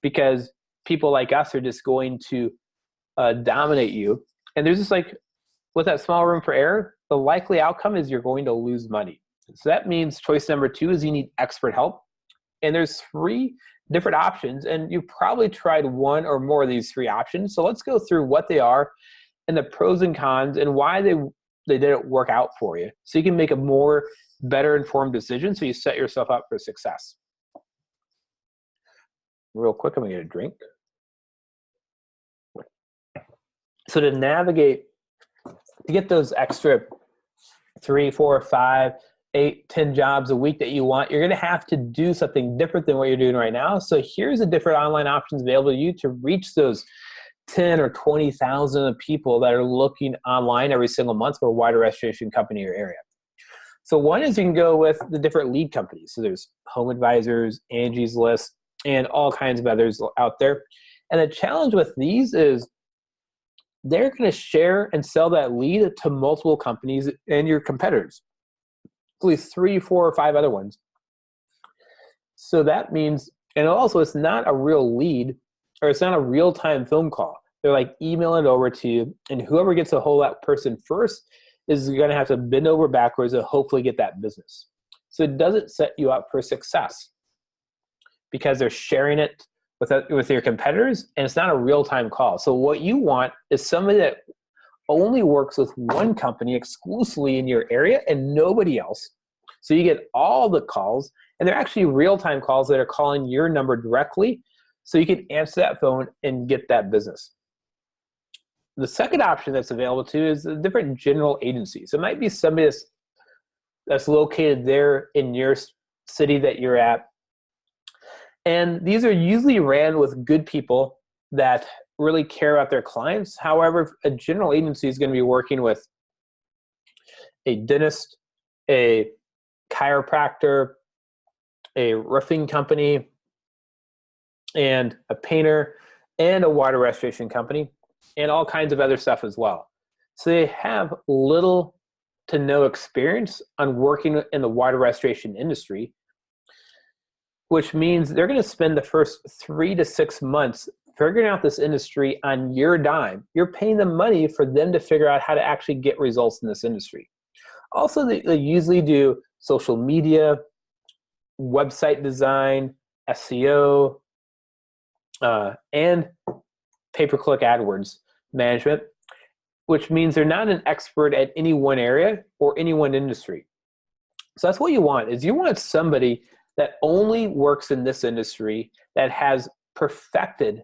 because people like us are just going to dominate you. And there's just like, with that small room for error, the likely outcome is you're going to lose money. So that means choice number 2 is you need expert help. And there's 3 different options, and you probably tried one or more of these 3 options. So let's go through what they are and the pros and cons and why they didn't work out for you, so you can make a better informed decision, so you set yourself up for success. Real quick, I'm gonna get a drink. So to navigate, to get those extra 3, 4, 5, 8, 10 jobs a week that you want, you're gonna have to do something different than what you're doing right now. So here's the different online options available to you to reach those 10 or 20,000 people that are looking online every single month for a water restoration company in your area. So one is you can go with the different lead companies. So there's Home Advisors, Angie's List, and all kinds of others out there. And the challenge with these is they're going to share and sell that lead to multiple companies and your competitors, at least 3, 4, or 5 other ones. So that means, and also it's not a real lead, or it's not a real-time phone call. They're like emailing it over to you, and whoever gets a hold of that person first is going to have to bend over backwards to hopefully get that business. So it doesn't set you up for success, because they're sharing it with your competitors, and it's not a real-time call. So what you want is somebody that only works with one company exclusively in your area and nobody else. So you get all the calls, and they're actually real-time calls that are calling your number directly, so you can answer that phone and get that business. The second option that's available to you is the different general agencies. It might be somebody that's located there in your city that you're at. And these are usually ran with good people that really care about their clients. However, a general agency is going to be working with a dentist, a chiropractor, a roofing company, and a painter, and a water restoration company, and all kinds of other stuff as well. So they have little to no experience on working in the water restoration industry, which means they're going to spend the first 3 to 6 months figuring out this industry on your dime. You're paying them money for them to figure out how to actually get results in this industry. Also, they usually do social media, website design, SEO, and pay-per-click AdWords management, which means they're not an expert at any one area or any one industry. So that's what you want, is you want somebody that only works in this industry, that has perfected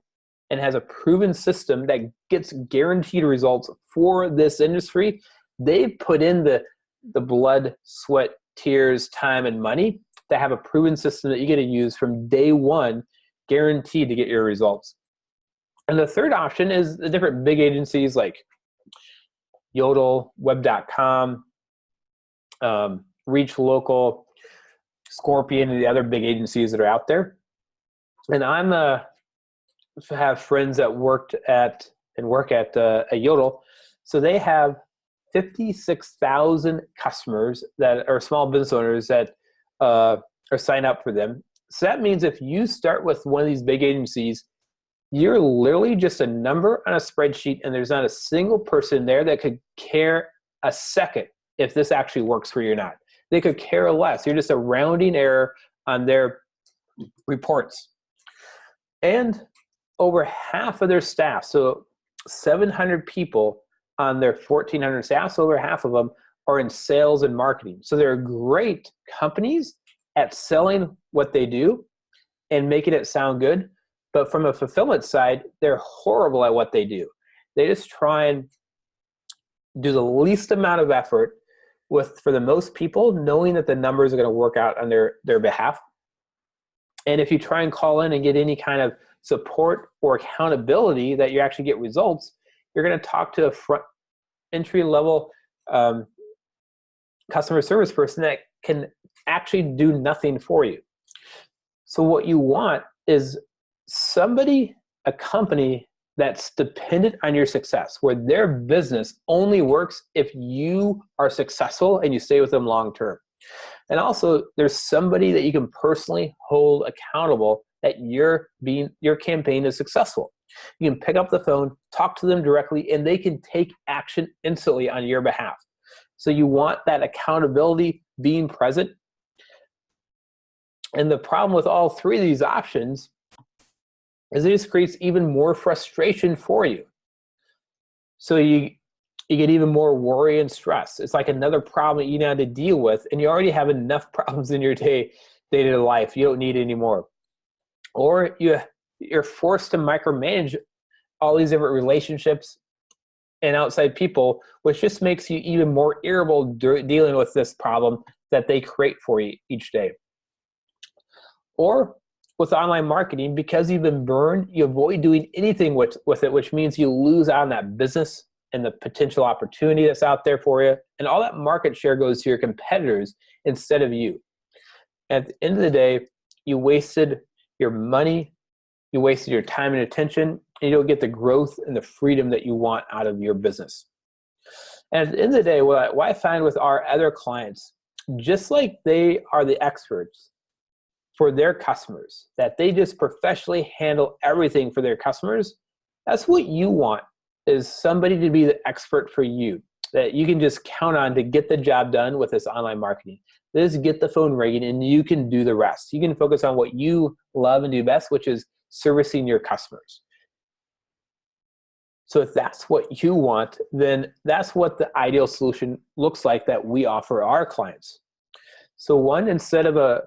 and has a proven system that gets guaranteed results for this industry. They've put in the blood, sweat, tears, time, and money to have a proven system that you get to use from day one, guaranteed to get your results. And the third option is the different big agencies like Yodel, Web.com, Reach Local, Scorpion, and the other big agencies that are out there. And I have friends that work at a Yodel. So they have 56,000 customers that are small business owners that are signed up for them. So that means if you start with one of these big agencies, you're literally just a number on a spreadsheet, and there's not a single person there that could care a second if this actually works for you or not. They could care less. You're just a rounding error on their reports. And over half of their staff, so 700 people on their 1,400 staff, so over half of them are in sales and marketing. So they're great companies at selling what they do and making it sound good. But from a fulfillment side, they're horrible at what they do. They just try and do the least amount of effort for the most people, knowing that the numbers are going to work out on their behalf. And if you try and call in and get any kind of support or accountability that you actually get results, you're going to talk to a entry-level customer service person that can actually do nothing for you. So what you want is a company that's dependent on your success, where their business only works if you are successful and you stay with them long term. And also, there's somebody that you can personally hold accountable that your campaign is successful. You can pick up the phone, talk to them directly, and they can take action instantly on your behalf. So you want that accountability being present. And the problem with all three of these options is it just creates even more frustration for you. So you get even more worry and stress. It's like another problem that you now have to deal with, and you already have enough problems in your day-to-day life. You don't need any more. Or you're forced to micromanage all these different relationships and outside people, which just makes you even more irritable dealing with this problem that they create for you each day. Or with online marketing, because you've been burned, you avoid doing anything with it, which means you lose out on that business and the potential opportunity that's out there for you. And all that market share goes to your competitors instead of you. At the end of the day, you wasted your money, you wasted your time and attention, and you don't get the growth and the freedom that you want out of your business. And at the end of the day, what I find with our other clients, just like they are the experts for their customers, that they just professionally handle everything for their customers, that's what you want, is somebody to be the expert for you, that you can just count on to get the job done with this online marketing. Just get the phone ringing and you can do the rest. You can focus on what you love and do best, which is servicing your customers. So if that's what you want, then that's what the ideal solution looks like that we offer our clients. So one, instead of a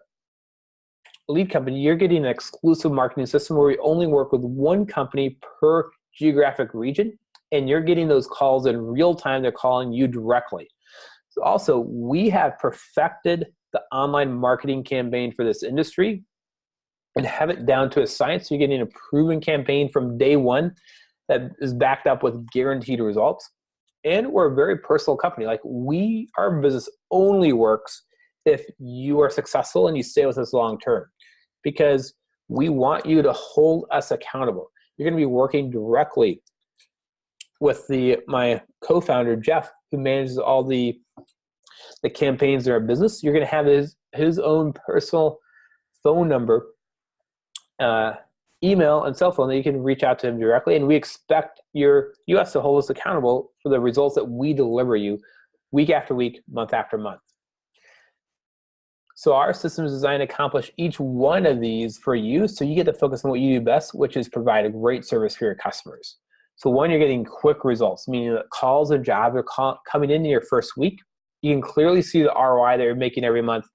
lead company, you're getting an exclusive marketing system where we only work with one company per geographic region, and you're getting those calls in real time. They're calling you directly. So also, we have perfected the online marketing campaign for this industry and have it down to a science. So you're getting a proven campaign from day one that is backed up with guaranteed results. And we're a very personal company. Like our business only works if you are successful and you stay with us long term, because we want you to hold us accountable. You're going to be working directly with my co-founder, Jeff, who manages all the campaigns in our business. You're going to have his own personal phone number, email, and cell phone that you can reach out to him directly. And we expect us to hold us accountable for the results that we deliver you week after week, month after month. So our system is designed to accomplish each one of these for you, so you get to focus on what you do best, which is provide a great service for your customers. So one, you're getting quick results, meaning that calls and jobs are coming into your first week. You can clearly see the ROI that you're making every month.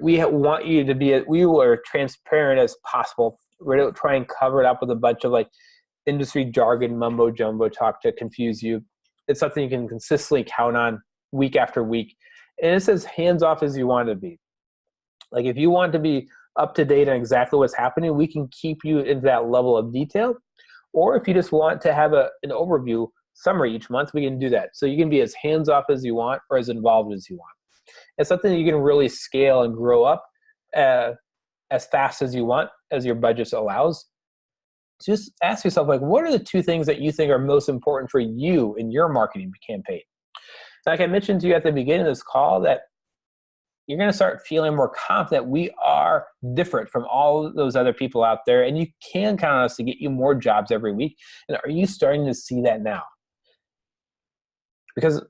We want you to be, we were transparent as possible. We don't try and cover it up with a bunch of like industry jargon, mumbo jumbo talk to confuse you. It's something you can consistently count on week after week. And it's as hands-off as you want to be. Like if you want to be up to date on exactly what's happening, we can keep you in that level of detail. Or if you just want to have an overview summary each month, we can do that. So you can be as hands-off as you want or as involved as you want. It's something that you can really scale and grow up as fast as you want, as your budget allows. So just ask yourself, like, what are the two things that you think are most important for you in your marketing campaign? Like I mentioned to you at the beginning of this call, that you're going to start feeling more confident we are different from all those other people out there, and you can count on us to get you more jobs every week. And are you starting to see that now? Because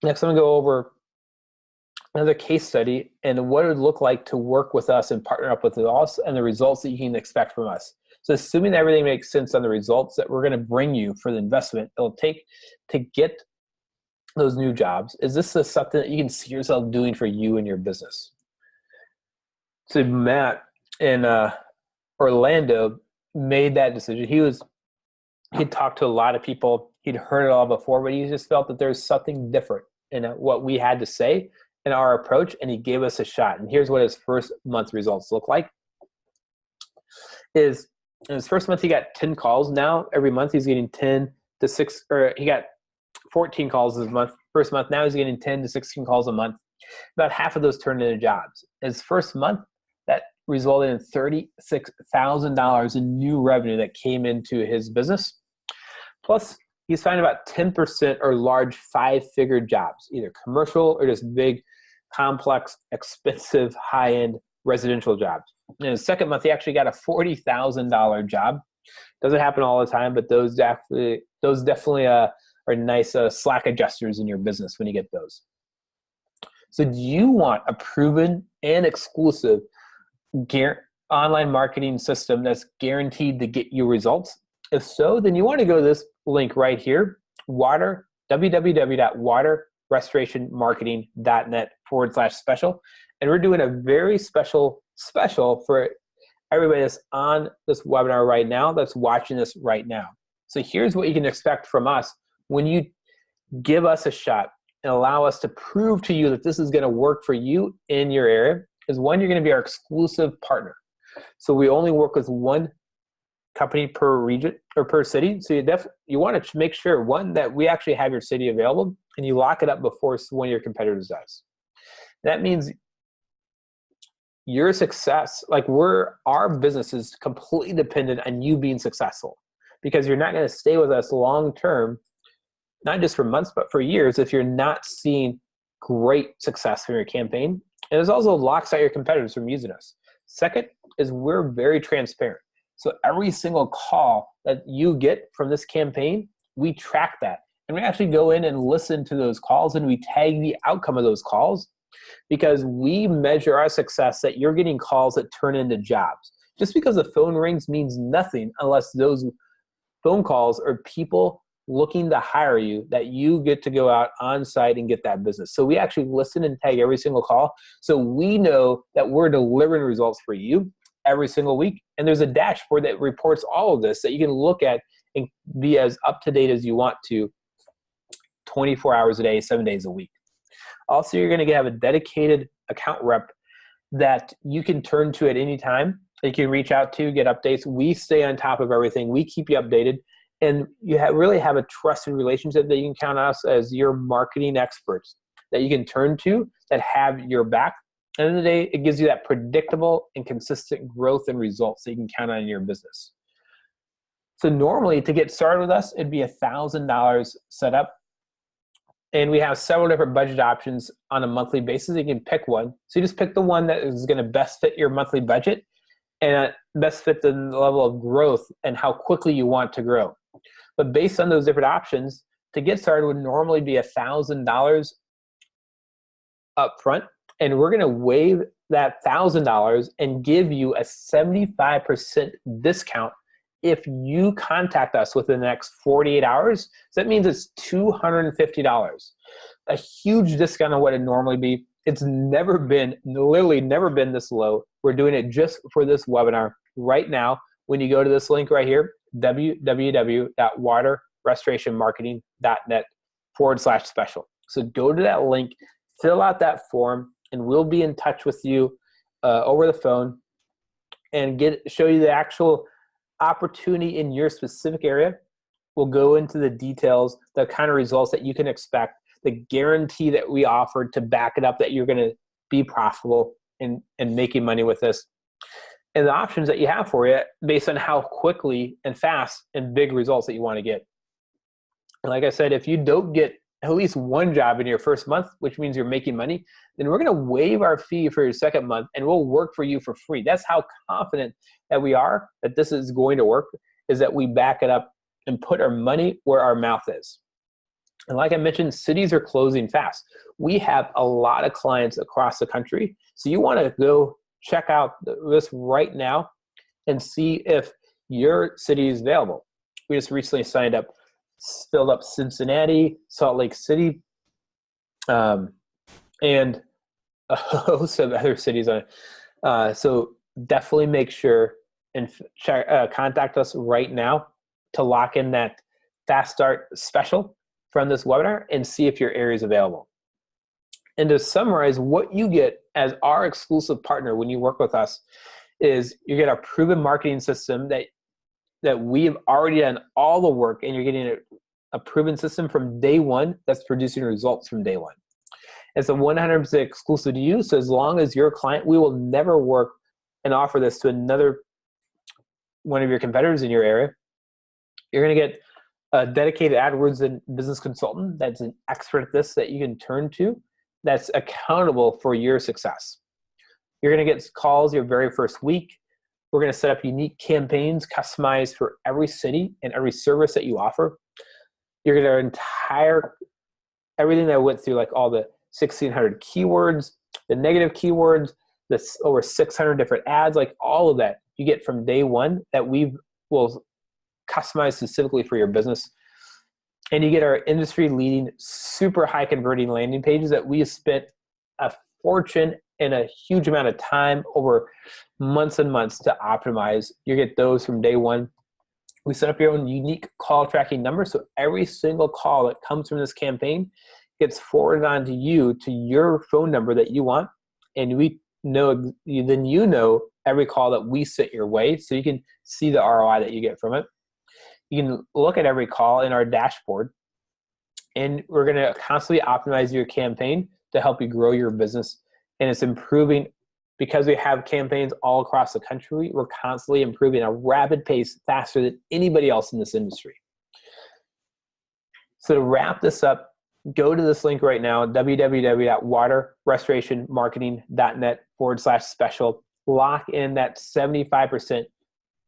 next I'm going to go over another case study and what it would look like to work with us and partner up with us and the results that you can expect from us. So assuming everything makes sense on the results that we're going to bring you for the investment it'll take to get those new jobs, is this something that you can see yourself doing for you and your business? So Matt in Orlando made that decision. He'd talked to a lot of people. He'd heard it all before, but he just felt that there's something different in what we had to say in our approach, and he gave us a shot. And here's what his first month results look like. In his first month, he got 10 calls. Now every month he's getting 10 to 6, or he got 14 calls this month. First month, now he's getting 10 to 16 calls a month. About half of those turned into jobs. His first month, that resulted in $36,000 in new revenue that came into his business. Plus, he's finding about 10% or large 5-figure jobs, either commercial or just big complex, expensive, high-end residential jobs. In the second month, he actually got a $40,000 job. Doesn't happen all the time, but those definitely are nice slack adjusters in your business when you get those. So do you want a proven and exclusive online marketing system that's guaranteed to get you results? If so, then you want to go to this link right here, www.waterrestorationmarketing.net/special. And we're doing a very special for everybody that's on this webinar right now, that's watching this right now. So here's what you can expect from us when you give us a shot and allow us to prove to you that this is going to work for you in your area. Is one, you're going to be our exclusive partner. So we only work with one company per region or per city. So you want to make sure, one, that we actually have your city available, and you lock it up before one of your competitors does. That means your success, our business is completely dependent on you being successful, because you're not going to stay with us long term, not just for months, but for years, if you're not seeing great success from your campaign. And it also locks out your competitors from using us. Second is we're very transparent. So every single call that you get from this campaign, we track that. And we actually go in and listen to those calls, and we tag the outcome of those calls, because we measure our success that you're getting calls that turn into jobs. Just because the phone rings means nothing unless those phone calls are people looking to hire you, that you get to go out on site and get that business. So we actually listen and tag every single call, so we know that we're delivering results for you every single week. And there's a dashboard that reports all of this that you can look at and be as up to date as you want to, 24 hours a day, 7 days a week. Also, you're going to have a dedicated account rep that you can turn to at any time. You can reach out to, get updates. We stay on top of everything. We keep you updated. And you really have a trusted relationship that you can count on us as your marketing experts that you can turn to, that have your back. At the end of the day, it gives you that predictable and consistent growth and results that you can count on in your business. So normally, to get started with us, it'd be $1,000 set up. And we have several different budget options on a monthly basis. You can pick one. So you just pick the one that is going to best fit your monthly budget and best fit the level of growth and how quickly you want to grow. But based on those different options, to get started would normally be $1,000 up front. And we're going to waive that $1,000 and give you a 75% discount if you contact us within the next 48 hours. So that means it's $250. A huge discount on what it normally be. It's literally never been this low. We're doing it just for this webinar right now. When you go to this link right here, www.waterrestorationmarketing.net/special. So go to that link, fill out that form, and we'll be in touch with you over the phone and show you the actual opportunity in your specific area. We'll go into the details, the kind of results that you can expect, the guarantee that we offer to back it up that you're going to be profitable and making money with this, and the options that you have for you based on how quickly and fast and big results that you want to get. And like I said, if you don't get at least one job in your first month, which means you're making money, then we're going to waive our fee for your second month and we'll work for you for free. That's how confident that we are that this is going to work, is that we back it up and put our money where our mouth is. And like I mentioned, cities are closing fast. We have a lot of clients across the country. So you want to go check out this right now and see if your city is available. We just recently filled up Cincinnati, Salt Lake City, and a host of other cities. So definitely make sure and contact us right now to lock in that fast start special from this webinar and see if your area is available. And to summarize, what you get as our exclusive partner when you work with us is you get a proven marketing system that we have already done all the work, and you're getting a proven system from day one that's producing results from day one. It's a 100% exclusive to you, so as long as you're a client, we will never work and offer this to another one of your competitors in your area. You're going to get a dedicated AdWords and business consultant that's an expert at this that you can turn to, that's accountable for your success. You're going to get calls your very first week. We're going to set up unique campaigns customized for every city and every service that you offer. You're going to everything that I went through, like all the 1,600 keywords, the negative keywords, this over 600 different ads, like all of that you get from day one that we will customize specifically for your business. And you get our industry leading, super high converting landing pages that we have spent a fortune and a huge amount of time over months and months to optimize. You get those from day one. We set up your own unique call tracking number. So every single call that comes from this campaign gets forwarded on to you, to your phone number that you want. And we know, then you know every call that we sent your way, so you can see the ROI that you get from it. You can look at every call in our dashboard, and we're going to constantly optimize your campaign to help you grow your business. And it's improving because we have campaigns all across the country. We're constantly improving at a rapid pace, faster than anybody else in this industry. So to wrap this up, go to this link right now, www.waterrestorationmarketing.net/special. Lock in that 75%.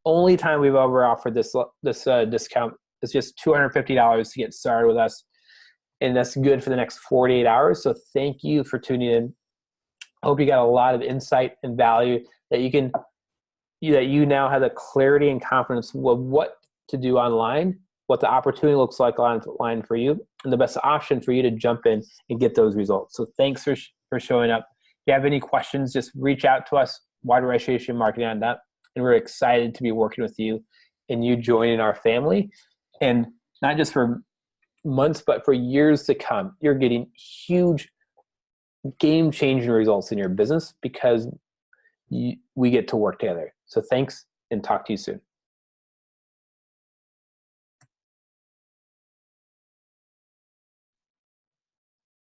Only time we've ever offered this discount. It's just $250 to get started with us. And that's good for the next 48 hours. So thank you for tuning in. I hope you got a lot of insight and value that you now have the clarity and confidence of what to do online, what the opportunity looks like online for you, and the best option for you to jump in and get those results. So thanks for showing up. If you have any questions, just reach out to us, waterrestorationmarketing.net, and we're excited to be working with you and you joining our family. And not just for months, but for years to come, you're getting huge game-changing results in your business because we get to work together. So thanks, and talk to you soon.